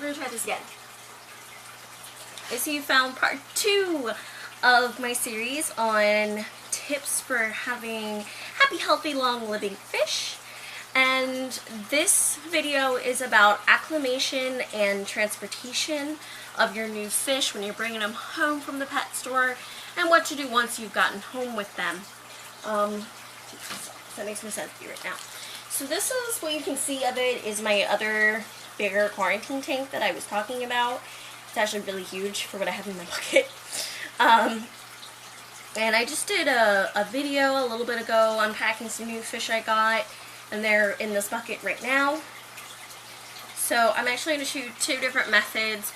we're gonna try this again. So you found part 2 of my series on tips for having happy, healthy, long-living fish. And this video is about acclimation and transportation of your new fish when you're bringing them home from the pet store, and what to do once you've gotten home with them. That makes no sense to you right now. So this is what you can see of it is my other bigger quarantine tank that I was talking about. It's actually really huge for what I have in my bucket. And I just did a video a little bit ago unpacking some new fish I got, and they're in this bucket right now. So I'm actually going to show you 2 different methods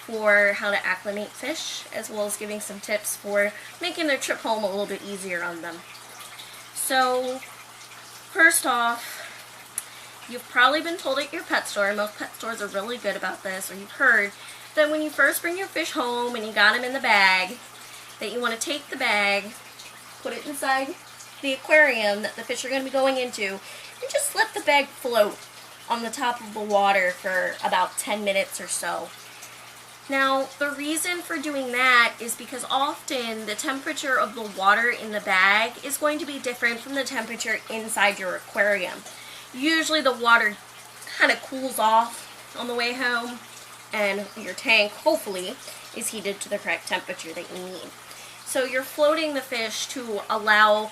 for how to acclimate fish, as well as giving some tips for making their trip home a little bit easier on them. So first off, you've probably been told at your pet store, most pet stores are really good about this, or you've heard that when you first bring your fish home and you got them in the bag, that you want to take the bag, put it inside the aquarium that the fish are going to be going into, and just let the bag float on the top of the water for about 10 minutes or so. Now, the reason for doing that is because often the temperature of the water in the bag is going to be different from the temperature inside your aquarium. Usually the water kind of cools off on the way home, and your tank, hopefully, is heated to the correct temperature that you need. So you're floating the fish to allow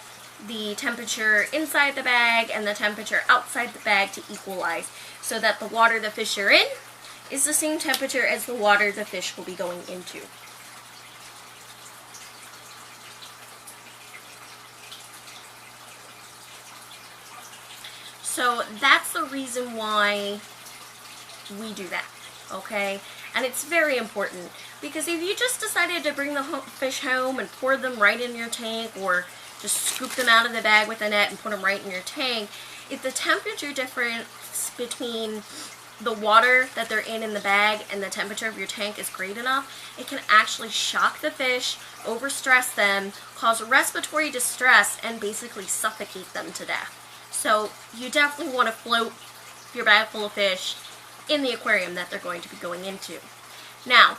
the temperature inside the bag and the temperature outside the bag to equalize, so that the water the fish are in is the same temperature as the water the fish will be going into. So that's the reason why we do that, okay? And it's very important, because if you just decided to bring the fish home and pour them right in your tank, or just scoop them out of the bag with a net and put them right in your tank, if the temperature difference between the water that they're in the bag and the temperature of your tank is great enough, it can actually shock the fish, overstress them, cause respiratory distress, and basically suffocate them to death. So you definitely want to float your bag full of fish in the aquarium that they're going to be going into. Now,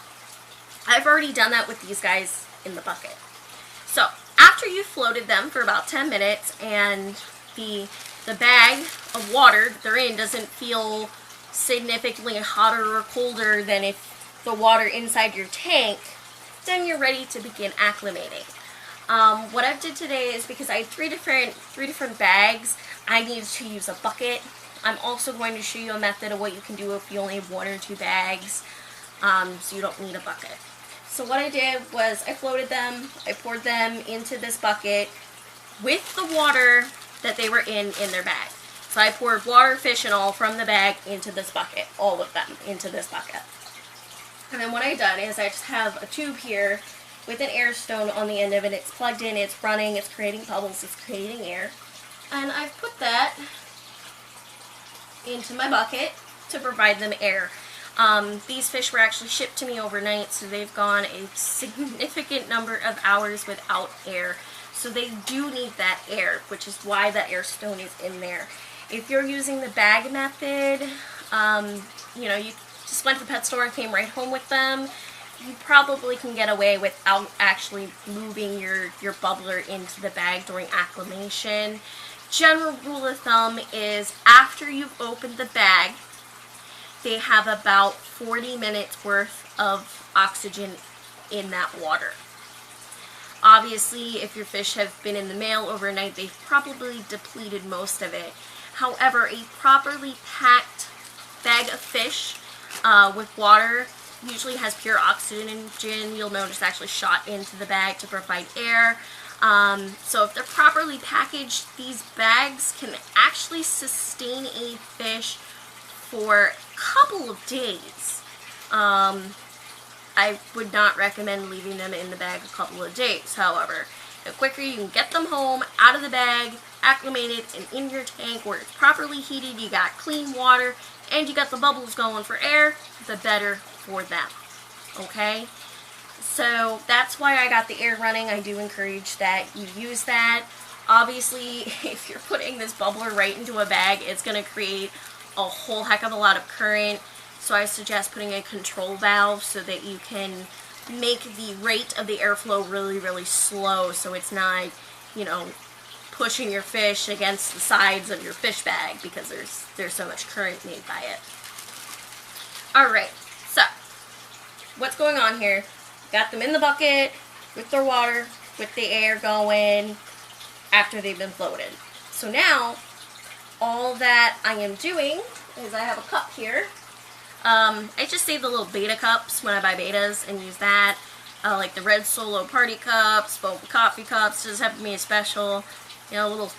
I've already done that with these guys in the bucket. So after you've floated them for about 10 minutes and the bag of water that they're in doesn't feel significantly hotter or colder than if the water inside your tank, then you're ready to begin acclimating. What I've did today is, because I had three different bags, I needed to use a bucket. I'm also going to show you a method of what you can do if you only have 1 or 2 bags, so you don't need a bucket. So what I did was I floated them, I poured them into this bucket with the water that they were in their bag. So I poured water, fish, and all from the bag into this bucket, all of them into this bucket. And then what I've done is I just have a tube here with an air stone on the end of it. It's plugged in, it's running, it's creating bubbles, it's creating air. And I've put that into my bucket to provide them air. These fish were actually shipped to me overnight, so they've gone a significant number of hours without air. So they do need that air, which is why that air stone is in there. If you're using the bag method, you know, you just went to the pet store and came right home with them, you probably can get away without actually moving your bubbler into the bag during acclimation. General rule of thumb is after you've opened the bag, they have about 40 minutes worth of oxygen in that water. Obviously, if your fish have been in the mail overnight, they've probably depleted most of it. However, a properly packed bag of fish with water usually has pure oxygen. You'll notice actually shot into the bag to provide air. So if they're properly packaged, these bags can actually sustain a fish for a couple of days. I would not recommend leaving them in the bag a couple of days, however. The quicker you can get them home, out of the bag, acclimated, and in your tank where it's properly heated, you got clean water, and you got the bubbles going for air, the better for them. Okay? So that's why I got the air running. I do encourage that you use that. Obviously, if you're putting this bubbler right into a bag, it's going to create a whole heck of a lot of current. So I suggest putting a control valve so that you can make the rate of the airflow really, really slow, so it's not, you know, pushing your fish against the sides of your fish bag because there's so much current made by it. Alright, so what's going on here? Got them in the bucket with their water, with the air going after they've been floated. So now all that I am doing is I have a cup here. I just save the little beta cups when I buy betas and use that. Like the red Solo party cups, both coffee cups, just have to be a special, you know, little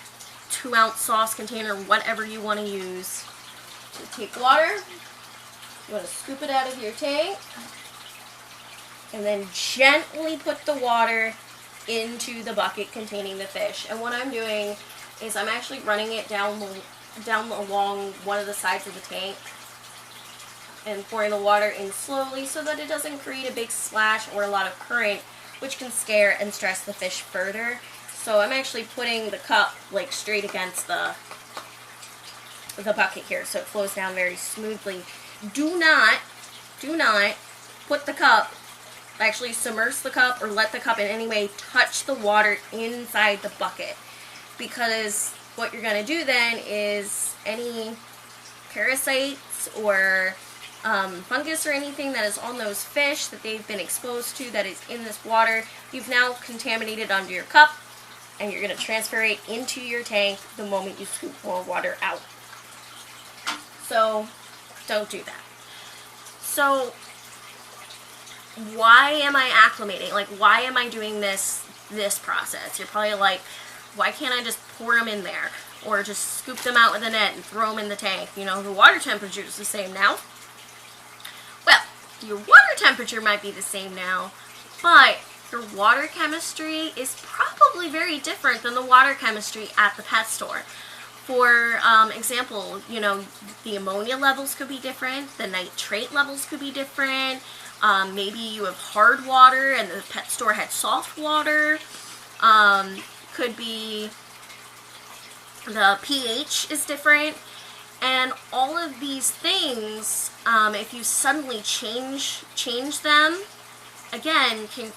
2-ounce sauce container, whatever you want to use. So take water, you want to scoop it out of your tank, and then gently put the water into the bucket containing the fish. And what I'm doing is I'm actually running it down along one of the sides of the tank and pouring the water in slowly so that it doesn't create a big splash or a lot of current, which can scare and stress the fish further. So I'm actually putting the cup like straight against the bucket here so it flows down very smoothly. Do not put the cup, actually submerge the cup or let the cup in any way touch the water inside the bucket, because what you're going to do then is any parasites or fungus or anything that is on those fish that they've been exposed to that is in this water, you've now contaminated onto your cup, and you're going to transfer it into your tank the moment you scoop more water out. So don't do that. So why am I acclimating? Like, why am I doing this process? You're probably like, why can't I just pour them in there or just scoop them out with a net and throw them in the tank? You know, the water temperature is the same now. Well, your water temperature might be the same now, but your water chemistry is probably very different than the water chemistry at the pet store. For example, you know, the ammonia levels could be different, the nitrate levels could be different, maybe you have hard water and the pet store had soft water, could be the pH is different. And all of these things, if you suddenly change them, again, can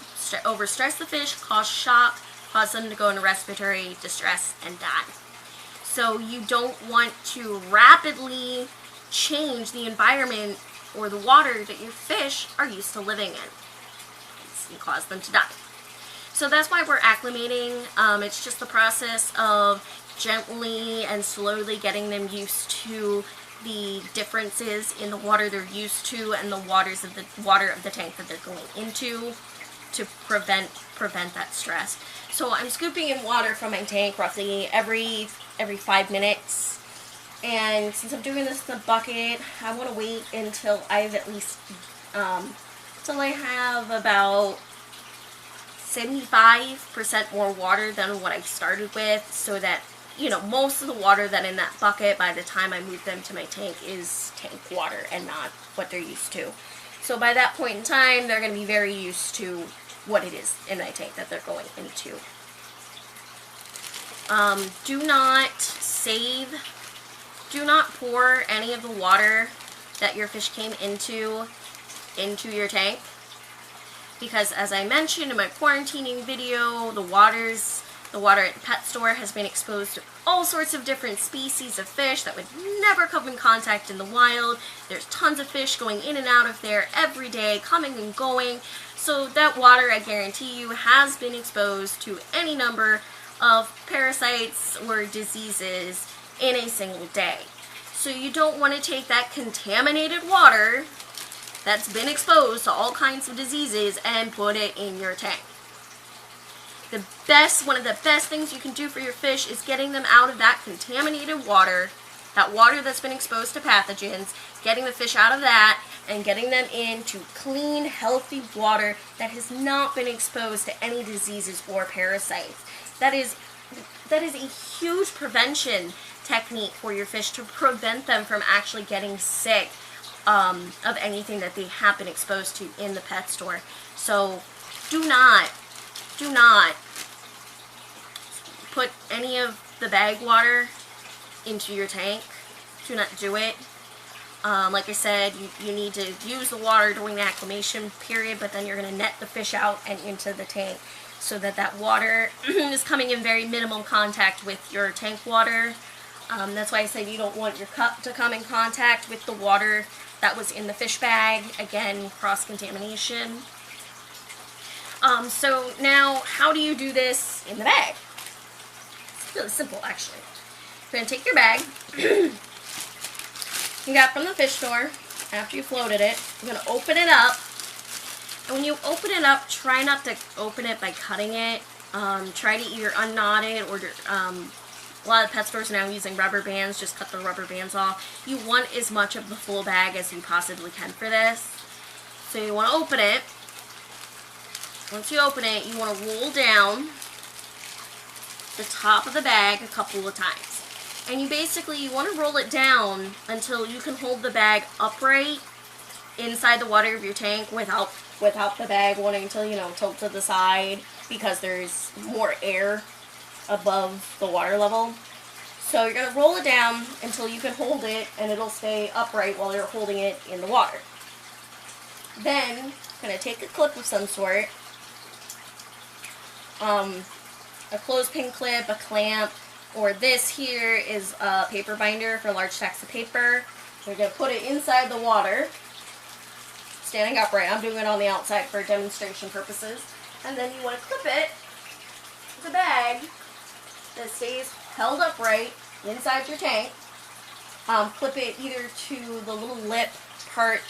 overstress the fish, cause shock, cause them to go into respiratory distress and die. So you don't want to rapidly change the environment or the water that your fish are used to living in and cause them to die. So that's why we're acclimating. It's just the process of gently and slowly getting them used to the differences in the water they're used to and the water of the tank that they're going into to prevent that stress. So I'm scooping in water from my tank roughly every 5 minutes. And since I'm doing this in the bucket, I want to wait until I've at least till I have about 75% more water than what I started with, so that, you know, most of the water that in that bucket by the time I move them to my tank is tank water and not what they're used to. So by that point in time, they're going to be very used to what it is in my tank that they're going into. Do not pour any of the water that your fish came into your tank, because as I mentioned in my quarantining video, the water at the pet store has been exposed to all sorts of different species of fish that would never come in contact in the wild. There's tons of fish going in and out of there every day, coming and going. So that water, I guarantee you, has been exposed to any number of parasites or diseases in a single day. So you don't want to take that contaminated water that's been exposed to all kinds of diseases and put it in your tank. One of the best things you can do for your fish is getting them out of that contaminated water, that water that's been exposed to pathogens, getting the fish out of that and getting them into clean, healthy water that has not been exposed to any diseases or parasites. That is a huge prevention technique for your fish to prevent them from actually getting sick of anything that they have been exposed to in the pet store. So do not put any of the bag water into your tank. Do not do it. Like I said, you need to use the water during the acclimation period, but then you're going to net the fish out and into the tank so that that water is coming in very minimal contact with your tank water. That's why I said you don't want your cup to come in contact with the water that was in the fish bag. Again, cross-contamination. So now, how do you do this in the bag? It's really simple, actually. You're going to take your bag you got from the fish store after you floated it. You're going to open it up. And when you open it up, try not to open it by cutting it. Try to either unknot it, or a lot of pet stores are now using rubber bands. Just cut the rubber bands off. You want as much of the full bag as you possibly can for this. So you want to open it. Once you open it, you want to roll down the top of the bag a couple of times. And you want to roll it down until you can hold the bag upright inside the water of your tank without the bag wanting to, tilt to the side, because there's more air above the water level. So you're going to roll it down until you can hold it, and it'll stay upright while you're holding it in the water. Then, you're going to take a clip of some sort, a clothespin clip, a clamp, or this here is a paper binder for large stacks of paper. You're going to put it inside the water, standing upright. I'm doing it on the outside for demonstration purposes. And then you want to clip it to the bag that stays held upright inside your tank. Clip it either to the little lip part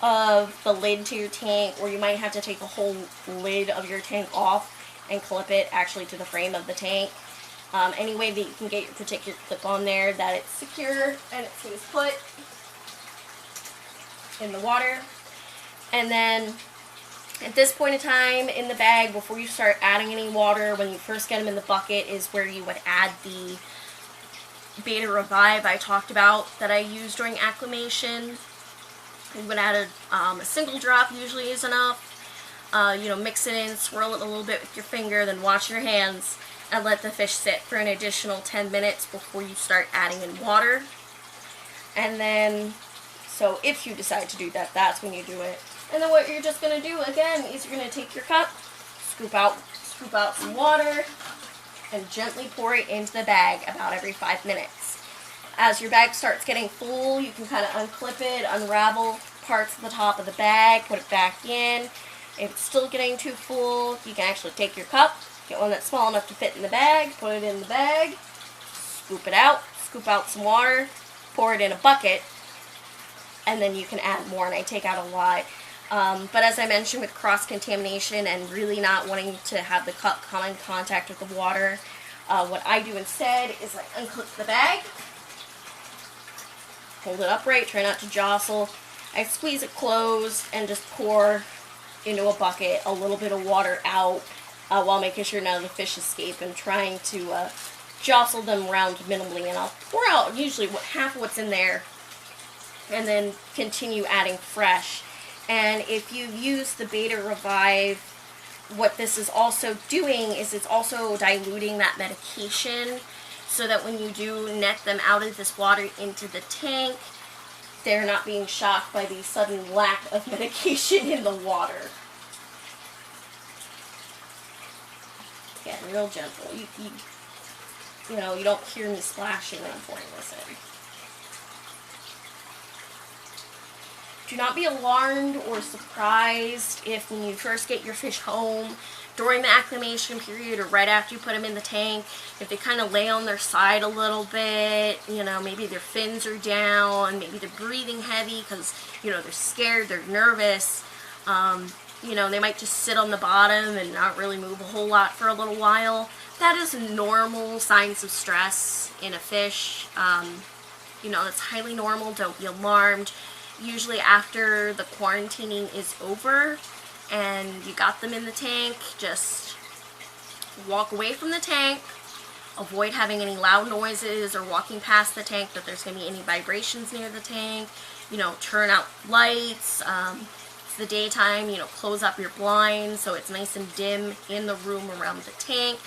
of the lid to your tank, or you might have to take the whole lid of your tank off and clip it actually to the frame of the tank. Any way that you can get your particular clip on there that it's secure and it stays put in the water. And then at this point in time in the bag, before you start adding any water, when you first get them in the bucket is where you would add the Beta Revive I talked about that I used during acclimation. You would add a single drop, usually is enough. Mix it in, swirl it a little bit with your finger, then wash your hands and let the fish sit for an additional 10 minutes before you start adding in water. And then, so if you decide to do that, that's when you do it. And then what you're just going to do, again, is you're going to take your cup, scoop out some water, and gently pour it into the bag about every 5 minutes. As your bag starts getting full, you can kind of unclip it, unravel parts of the top of the bag, put it back in. If it's still getting too full, you can actually take your cup, get one that's small enough to fit in the bag, put it in the bag, scoop it out, scoop out some water, pour it in a bucket, and then you can add more, and I take out a lot. But as I mentioned, with cross-contamination and really not wanting to have the cup come in contact with the water, what I do instead is I unclip the bag, hold it upright, try not to jostle. I squeeze it closed and just pour into a bucket a little bit of water out while making sure none of the fish escape, and trying to jostle them around minimally. And I'll pour out usually half of what's in there and then continue adding fresh. And if you use the Beta Revive, what this is also doing is it's also diluting that medication, so that when you do net them out of this water into the tank, they're not being shocked by the sudden lack of medication in the water. Again, real gentle. You don't hear me splashing when I'm pouring this in. Do not be alarmed or surprised if when you first get your fish home, during the acclimation period or right after you put them in the tank, if they kind of lay on their side a little bit, maybe their fins are down, maybe they're breathing heavy because, they're scared, they're nervous. They might just sit on the bottom and not really move a whole lot for a little while. That is normal signs of stress in a fish. It's highly normal. Don't be alarmed. Usually after the quarantining is over and you got them in the tank, just walk away from the tank. Avoid having any loud noises or walking past the tank that there's going to be any vibrations near the tank. Turn out lights. It's the daytime, close up your blinds so it's nice and dim in the room around the tank.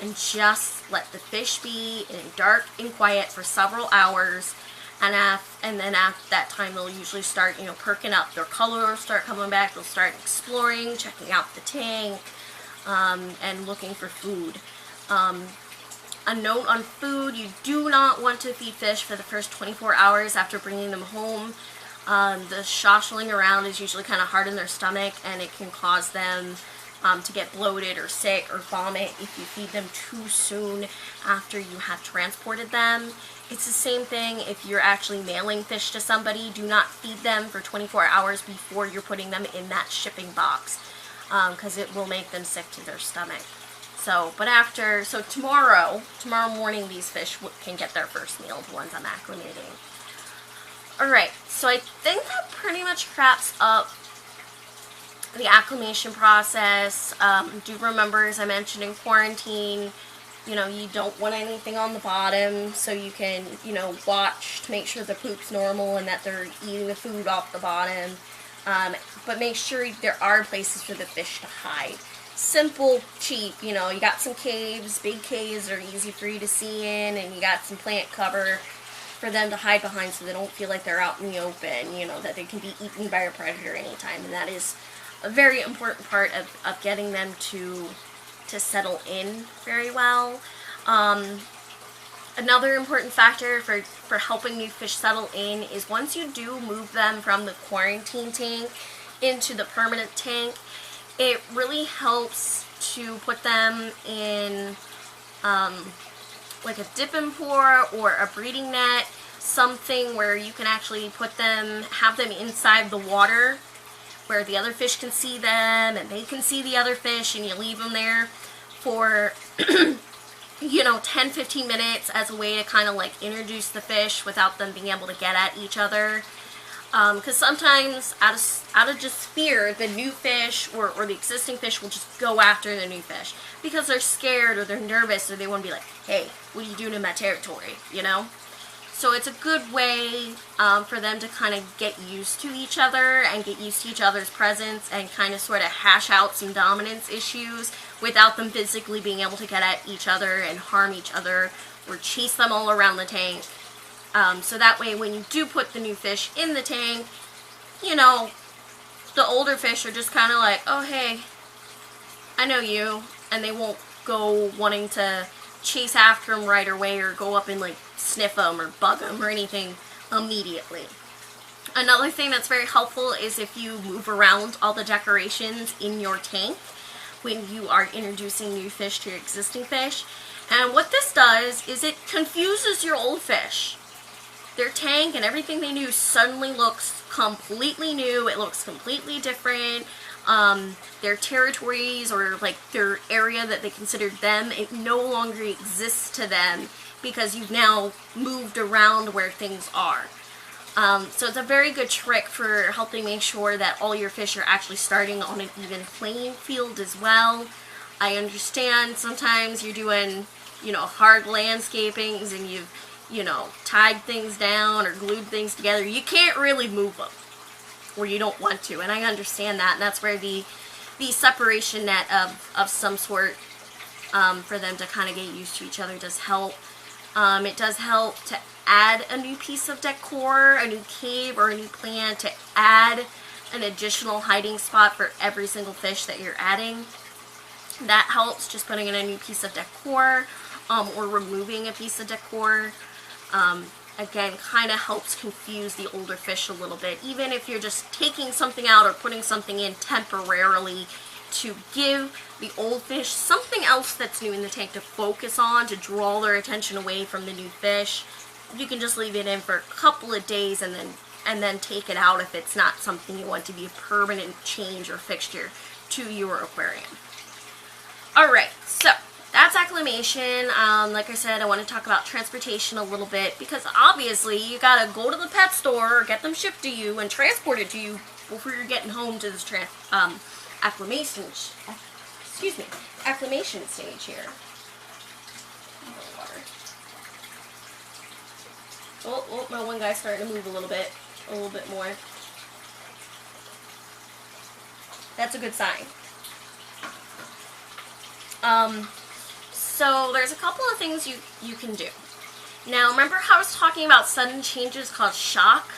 And just let the fish be in dark and quiet for several hours and then after that time they'll usually start, you know, perking up. Their color will start coming back. They'll start exploring, checking out the tank, and looking for food. A note on food: you do not want to feed fish for the first 24 hours after bringing them home. The shoshling around is usually kind of hard in their stomach, and it can cause them to get bloated or sick or vomit if you feed them too soon after you have transported them. It's the same thing if you're actually mailing fish to somebody. Do not feed them for 24 hours before you're putting them in that shipping box, because it will make them sick to their stomach. So tomorrow morning, these fish can get their first meal, the ones I'm acclimating. Alright, so I think that pretty much wraps up the acclimation process. Do remember, as I mentioned, in quarantine, you know, you don't want anything on the bottom, so you can, you know, watch to make sure the poop's normal and that they're eating the food off the bottom. But make sure there are places for the fish to hide. Simple, cheap, you know, you got some caves. Big caves are easy for you to see in, and you got some plant cover for them to hide behind so they don't feel like they're out in the open, you know, that they can be eaten by a predator anytime. And that is a very important part of getting them to settle in very well. Another important factor for helping new fish settle in is once you do move them from the quarantine tank into the permanent tank, it really helps to put them in like a dip and pour or a breeding net, something where you can actually have them inside the water where the other fish can see them and they can see the other fish, and you leave them there for you know, 10-15 minutes as a way to kind of like introduce the fish without them being able to get at each other. Because sometimes out of just fear, the new fish or the existing fish will just go after the new fish because they're scared or they're nervous, or they want to be like, hey, what are you doing in my territory, you know? So it's a good way for them to kind of get used to each other and get used to each other's presence and kind of sort of hash out some dominance issues without them physically being able to get at each other and harm each other or chase them all around the tank. So that way when you do put the new fish in the tank, you know, the older fish are just kind of like, oh hey, I know you, and they won't go wanting to chase after them right away or go up and like sniff them or bug them or anything immediately. Another thing that's very helpful is if you move around all the decorations in your tank when you are introducing new fish to your existing fish. And what this does is it confuses your old fish. Their tank and everything they knew suddenly looks completely new. It looks completely different. Their territories or like their area that they considered them, it no longer exists to them because you've now moved around where things are. So it's a very good trick for helping make sure that all your fish are actually starting on an even playing field as well. I understand sometimes you're doing, you know, hard landscapings and you've, you know, tied things down or glued things together. You can't really move them where you don't want to, and I understand that, and that's where the separation net of some sort for them to kind of get used to each other does help. It does help to add a new piece of decor, a new cave, or a new plant, to add an additional hiding spot for every single fish that you're adding. That helps, just putting in a new piece of decor or removing a piece of decor. Again, kind of helps confuse the older fish a little bit, even if you're just taking something out or putting something in temporarily to give the old fish something else that's new in the tank to focus on, to draw their attention away from the new fish. You can just leave it in for a couple of days and then take it out if it's not something you want to be a permanent change or fixture to your aquarium. Alright, so that's acclimation. Like I said, I want to talk about transportation a little bit because obviously you gotta go to the pet store or get them shipped to you and transported to you before you're getting home to this acclimation stage here. Oh, my one guy's starting to move a little bit more. That's a good sign. So there's a couple of things you can do. Now, remember how I was talking about sudden changes called shock?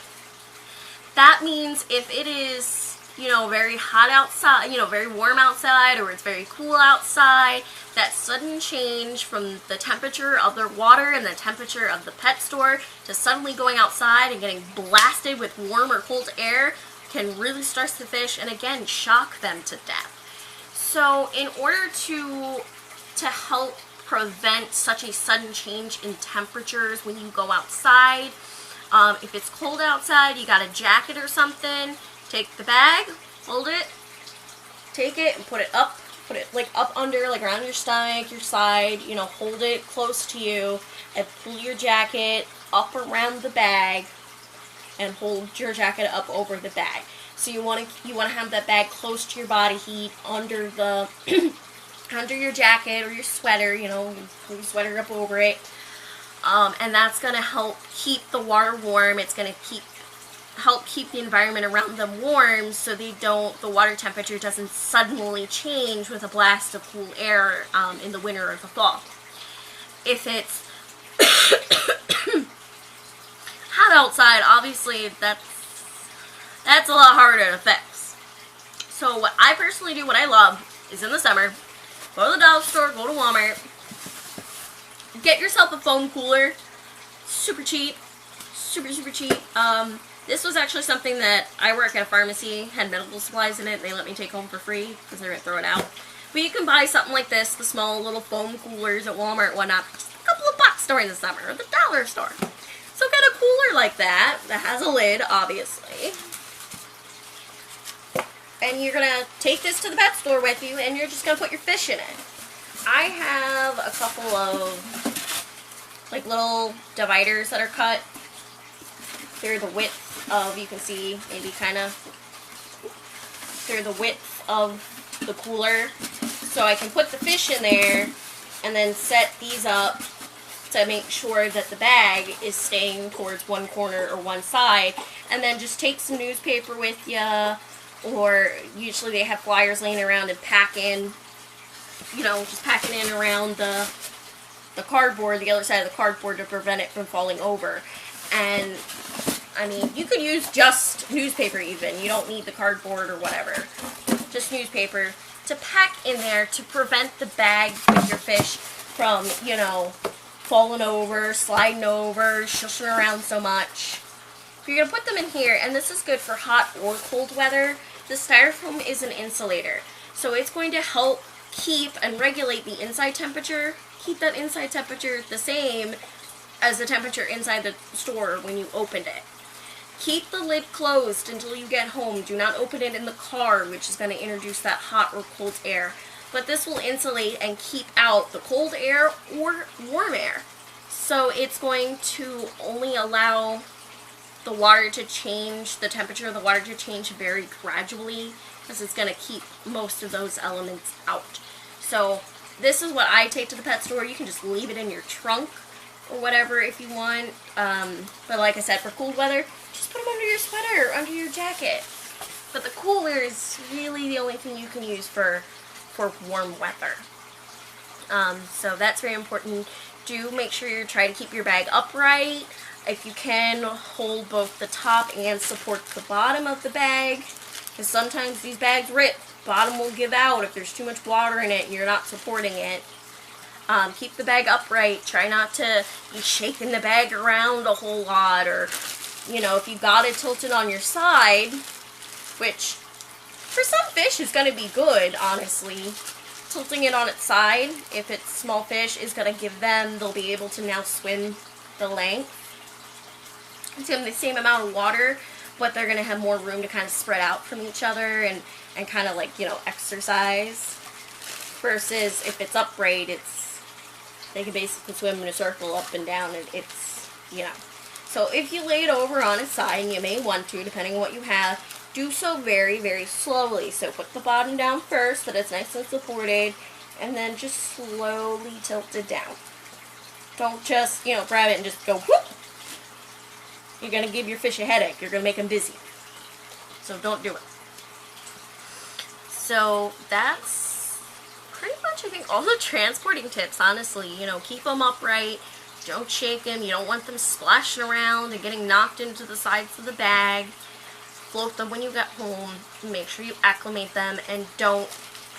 That means if it is, you know, very hot outside, you know, very warm outside, or it's very cool outside, that sudden change from the temperature of the water and the temperature of the pet store to suddenly going outside and getting blasted with warm or cold air can really stress the fish and, again, shock them to death. So in order to help prevent such a sudden change in temperatures when you go outside, if it's cold outside, you got a jacket or something, take the bag, hold it, take it and put it like up under, like around your stomach, your side, you know, hold it close to you and pull your jacket up around the bag and hold your jacket up over the bag. So you want to have that bag close to your body heat under the under your jacket or your sweater, you know, pull your sweater up over it. And that's going to help keep the water warm. It's going to help keep the environment around them warm so the water temperature doesn't suddenly change with a blast of cool air in the winter or the fall. If it's hot outside, obviously that's a lot harder to fix. So what I personally do, what I love, is in the summer, go to the dollar store, go to Walmart, get yourself a foam cooler. Super cheap. Super, super cheap. This was actually something that I work at a pharmacy, had medical supplies in it, and they let me take home for free because they're going to throw it out. But you can buy something like this, the small little foam coolers at Walmart and whatnot, for just a couple of bucks during the summer, at the dollar store. So get a cooler like that has a lid, obviously. And you're going to take this to the pet store with you, and you're just going to put your fish in it. I have a couple of, like, little dividers that are cut. They're the width of, you can see, maybe kind of, they're the width of the cooler. So I can put the fish in there, and then set these up to make sure that the bag is staying towards one corner or one side. And then just take some newspaper with you, or usually they have flyers laying around and pack in, you know, just pack it in around the cardboard, the other side of the cardboard, to prevent it from falling over. And, I mean, you could use just newspaper even. You don't need the cardboard or whatever. Just newspaper to pack in there to prevent the bag with your fish from, you know, falling over, sliding over, shushing around so much. You're going to put them in here, and this is good for hot or cold weather. The styrofoam is an insulator, so it's going to help keep and regulate the inside temperature, keep that inside temperature the same as the temperature inside the store when you opened it. Keep the lid closed until you get home. Do not open it in the car, which is going to introduce that hot or cold air. But this will insulate and keep out the cold air or warm air. So it's going to only allow the water to change, the temperature of the water to change very gradually, because it's going to keep most of those elements out. So this is what I take to the pet store. You can just leave it in your trunk or whatever if you want. But like I said, for cold weather, just put them under your sweater or under your jacket. But the cooler is really the only thing you can use for warm weather. So that's very important. Do make sure you try to keep your bag upright. If you can, hold both the top and support the bottom of the bag, because sometimes these bags rip. Bottom will give out if there's too much water in it and you're not supporting it. Keep the bag upright. Try not to be shaking the bag around a whole lot, or, you know, if you got it tilted on your side, which for some fish is going to be good, honestly. Tilting it on its side, if it's small fish, is going to give them, they'll be able to now swim the length. It's going to be the same amount of water, but they're going to have more room to kind of spread out from each other and kind of, like, you know, exercise. Versus if it's upright, they can basically swim in a circle up and down, and it's, you know. So if you lay it over on its side, and you may want to, depending on what you have, do so very, very slowly. So put the bottom down first, so that it's nice and supported, and then just slowly tilt it down. Don't just, you know, grab it and just go whoop. You're going to give your fish a headache. You're going to make them dizzy. So don't do it. So that's pretty much, I think, all the transporting tips, honestly. You know, keep them upright. Don't shake them. You don't want them splashing around and getting knocked into the sides of the bag. Float them when you get home. Make sure you acclimate them, and don't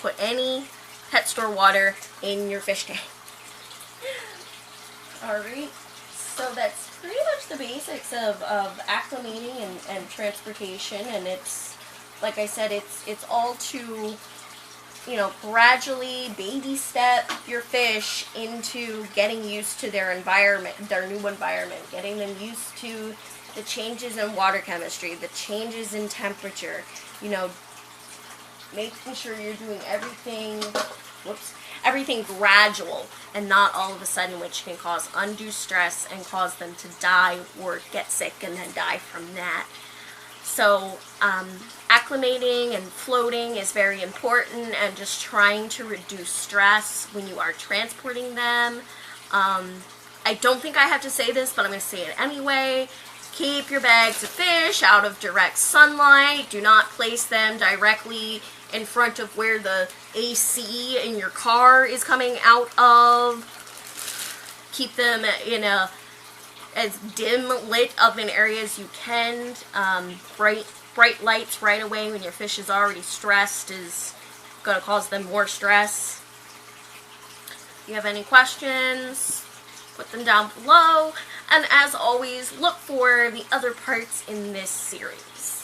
put any pet store water in your fish tank. Alright, so that's pretty much the basics of acclimating and transportation, and it's, like I said, it's all to, you know, gradually baby step your fish into getting used to their environment, their new environment, getting them used to the changes in water chemistry, the changes in temperature, you know, making sure you're doing everything, everything gradual and not all of a sudden, which can cause undue stress and cause them to die or get sick and then die from that. So acclimating and floating is very important, and just trying to reduce stress when you are transporting them. I don't think I have to say this, but I'm going to say it anyway. Keep your bags of fish out of direct sunlight. Do not place them directly in front of where the AC in your car is coming out of. Keep them in a as dim lit of an area as you can. Bright lights right away when your fish is already stressed is going to cause them more stress. If you have any questions, put them down below. And as always, look for the other parts in this series.